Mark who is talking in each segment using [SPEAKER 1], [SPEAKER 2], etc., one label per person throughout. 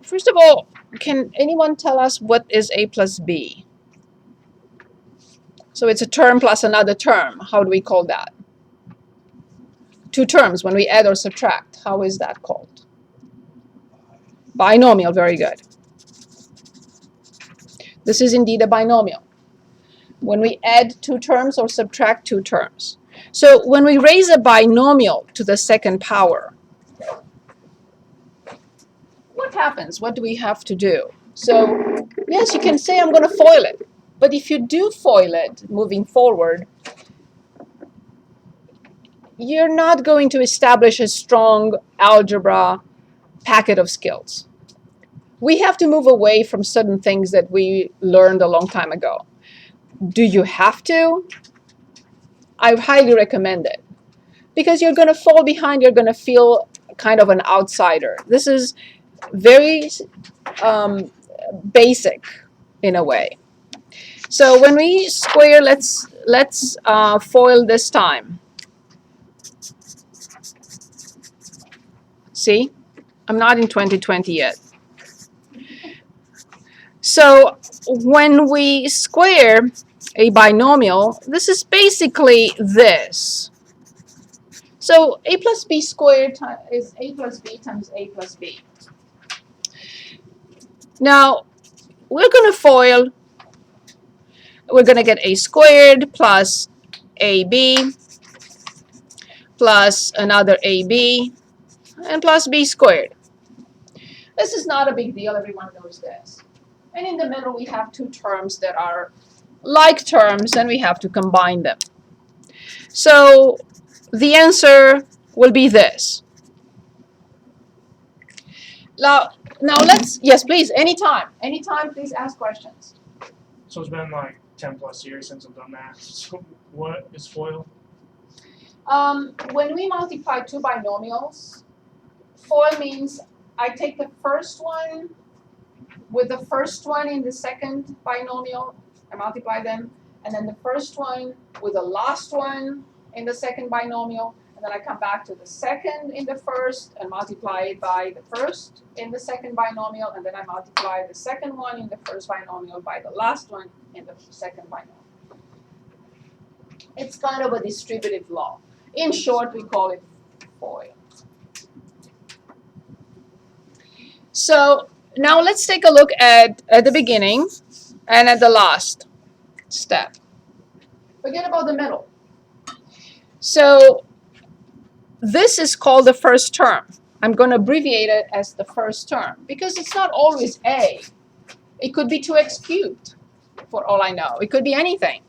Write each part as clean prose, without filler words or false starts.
[SPEAKER 1] first of all, can anyone tell us what is a plus b? So it's a term plus another term. How do we call that? Two terms when we add or subtract. How is that called? Binomial. Very good. This is indeed a binomial. When we add two terms or subtract two terms. So when we raise a binomial to the second power, what happens? What do we have to do? So yes, you can say I'm going to FOIL it. But if you do FOIL it moving forward, you're not going to establish a strong algebra packet of skills. We have to move away from certain things that we learned a long time ago. Do you have to? I highly recommend it. Because you're going to fall behind, you're going to feel kind of an outsider. This is very basic in a way. So when we square, let's FOIL this time. See, I'm not in 2020 yet. So when we square a binomial, this is basically this. So a plus b squared is a plus b times a plus b. Now, we're going to FOIL. We're going to get a squared plus ab plus another ab and plus b squared. This is not a big deal. Everyone knows this. And in the middle, we have two terms that are like terms, and we have to combine them. So the answer will be this. Now let's, yes, please, anytime, please ask questions.
[SPEAKER 2] So it's been like 10 plus years since I've done that. So what is FOIL?
[SPEAKER 1] When we multiply two binomials, FOIL means I take the first one with the first one in the second binomial, I multiply them, and then the first one with the last one in the second binomial, and then I come back to the second in the first and multiply it by the first in the second binomial, and then I multiply the second one in the first binomial by the last one in the second binomial. It's kind of a distributive law. In short, we call it FOIL. So now let's take a look at the beginning and at the last step. Forget about the middle. So this is called the first term. I'm going to abbreviate it as the first term because it's not always a. It could be 2x cubed for all I know. It could be anything.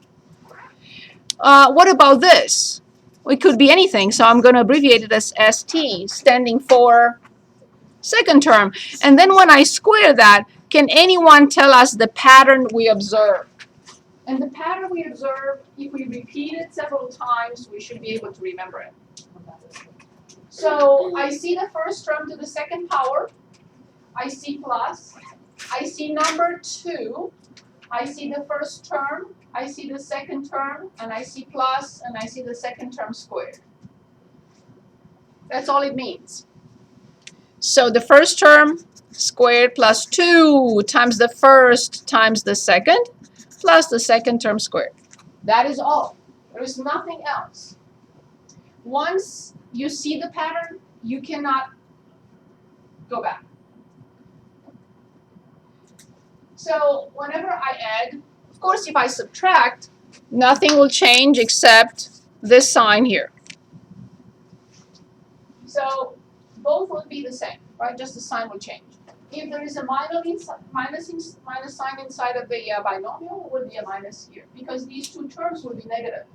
[SPEAKER 1] What about this? It could be anything, so I'm going to abbreviate it as ST, standing for second term. And then when I square that, can anyone tell us the pattern we observe? And the pattern we observe, if we repeat it several times, we should be able to remember it. So I see the first term to the second power. I see plus. I see number 2. I see the first term. I see the second term. And I see plus. And I see the second term squared. That's all it means. So the first term squared plus 2 times the first times the second plus the second term squared. That is all. There is nothing else. Once you see the pattern, you cannot go back. So whenever I add, of course, if I subtract, nothing will change except this sign here. So both will be the same, right? Just the sign will change. If there is a minus sign inside of the binomial, it will be a minus here because these two terms will be negative.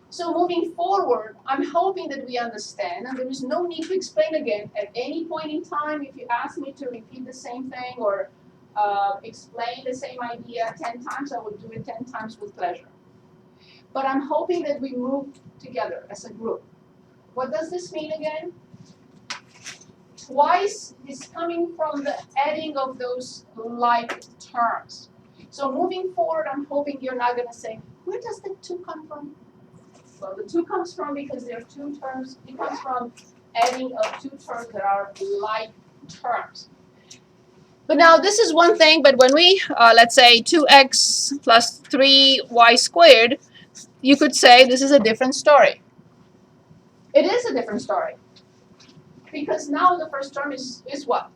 [SPEAKER 1] So moving forward, I'm hoping that we understand, and there is no need to explain again at any point in time. If you ask me to repeat the same thing or explain the same idea 10 times, I will do it 10 times with pleasure. But I'm hoping that we move together as a group. What does this mean again? Twice is coming from the adding of those like terms. So moving forward, I'm hoping you're not going to say, where does the 2 come from? Well, the 2 comes from because there are 2 terms. It comes from adding of 2 terms that are like terms. But now this is one thing, but when we, let's say 2x plus 3y squared, you could say this is a different story. It is a different story. Because now the first term is what?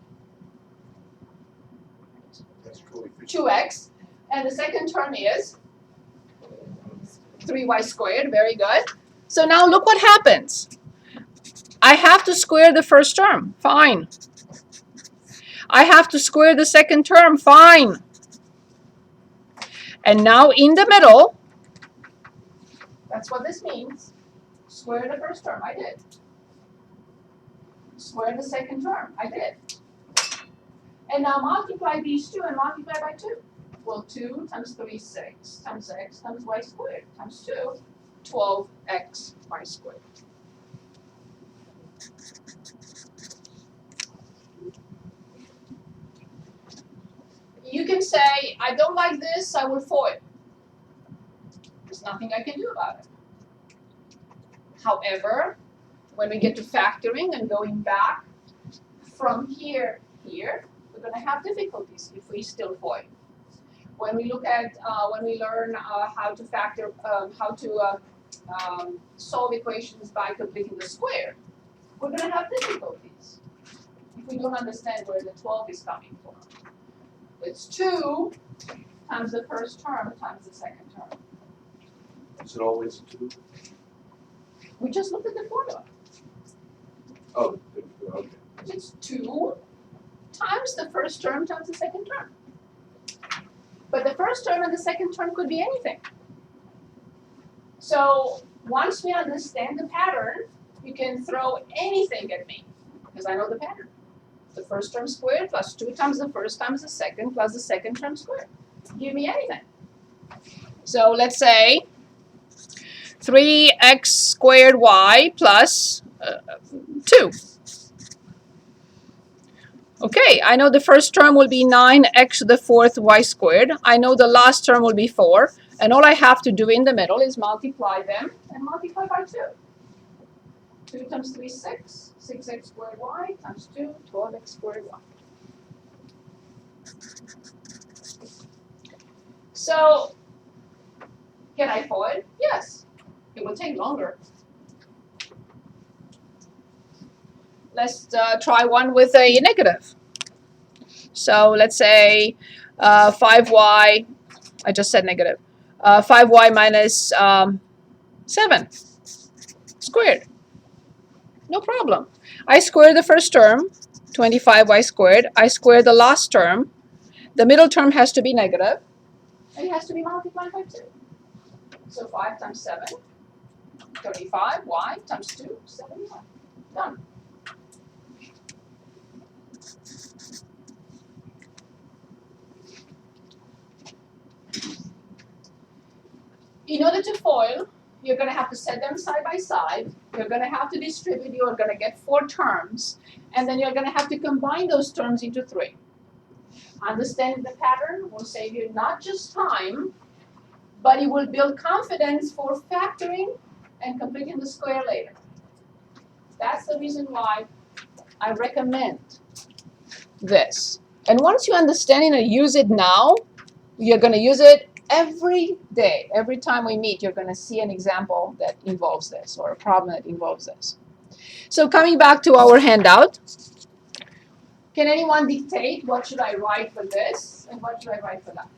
[SPEAKER 1] 2x. And the second term is 3y squared. Very good. So now look what happens. I have to square the first term. Fine. I have to square the second term. Fine. And now in the middle, that's what this means. Square the first term. I did. Square the second term. I did. And now multiply these two and multiply by 2. Well, 2 times 3 is 6 times x times y squared times 2, 12x y squared. You can say, I don't like this, I will FOIL. There's nothing I can do about it. However, when we get to factoring and going back from here, we're going to have difficulties if we still FOIL. When we look at, when we learn how to factor, solve equations by completing the square, we're going to have difficulties if we don't understand where the 12 is coming from. It's 2 times the first term times the second term.
[SPEAKER 3] Is it always 2?
[SPEAKER 1] We just looked at the formula.
[SPEAKER 3] Oh, okay.
[SPEAKER 1] It's 2 times the first term times the second term. But the first term and the second term could be anything. So once we understand the pattern, you can throw anything at me because I know the pattern. The first term squared plus 2 times the first times the second plus the second term squared. Give me anything. So let's say 3x squared y plus 2. Okay, I know the first term will be 9x to the fourth y squared. I know the last term will be 4. And all I have to do in the middle is multiply them and multiply by 2. 2 times 3 is 6. 6x squared y times 2, 12x squared y. So, can I FOIL? Yes. It will take longer. Let's try one with a negative. So let's say 5y, I just said negative, 5y minus 7 squared. No problem. I square the first term, 25y squared. I square the last term. The middle term has to be negative. And it has to be multiplied by 2. So 5 times 7, 35, y times 2, 71. Done. In order to FOIL, you're going to have to set them side by side. You're going to have to distribute. You're going to get 4 terms. And then you're going to have to combine those terms into 3. Understanding the pattern will save you not just time, but it will build confidence for factoring and completing the square later. That's the reason why I recommend this. And once you understand it and use it now, you're going to use it every day. Every time we meet, you're going to see an example that involves this or a problem that involves this. So coming back to our handout, can anyone dictate what should I write for this and what should I write for that?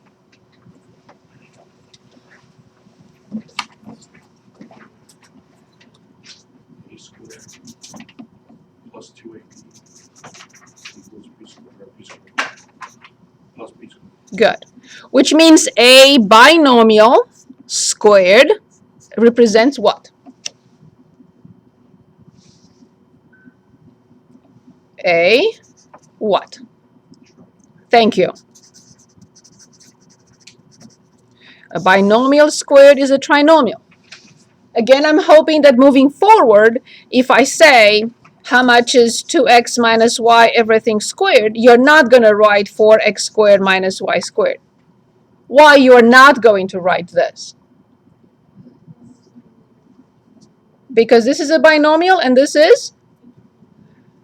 [SPEAKER 3] A squared plus 2ab equals b squared plus b squared.
[SPEAKER 1] Good. Which means a binomial squared represents what? A what? Thank you. A binomial squared is a trinomial. Again, I'm hoping that moving forward, if I say how much is 2x minus y everything squared, you're not going to write 4x squared minus y squared. Why you're not going to write this? Because this is a binomial and this is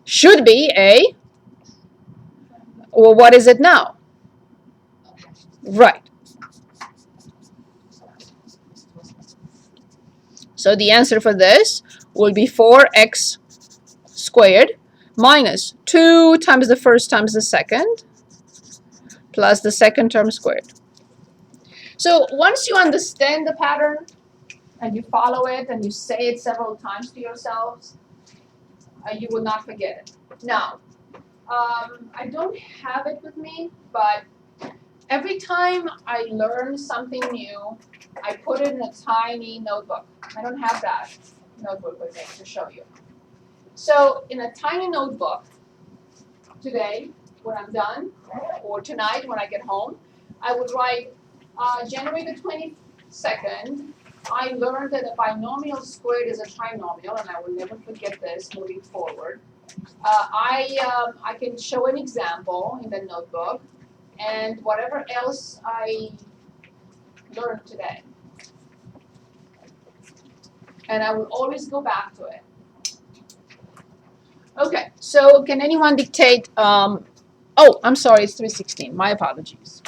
[SPEAKER 1] should be a Well, what is it now? Right. So the answer for this will be 4x squared minus 2 times the first times the second plus the second term squared. So once you understand the pattern and you follow it and you say it several times to yourselves, you will not forget it. Now, I don't have it with me, but every time I learn something new, I put it in a tiny notebook. I don't have that notebook with me to show you. So in a tiny notebook, today, when I'm done, or tonight when I get home, I would write January the 22nd, I learned that a binomial squared is a trinomial, and I will never forget this moving forward. I can show an example in the notebook, and whatever else I learned today. And I will always go back to it. Okay, so can anyone dictate, oh, I'm sorry, it's 3:16, my apologies.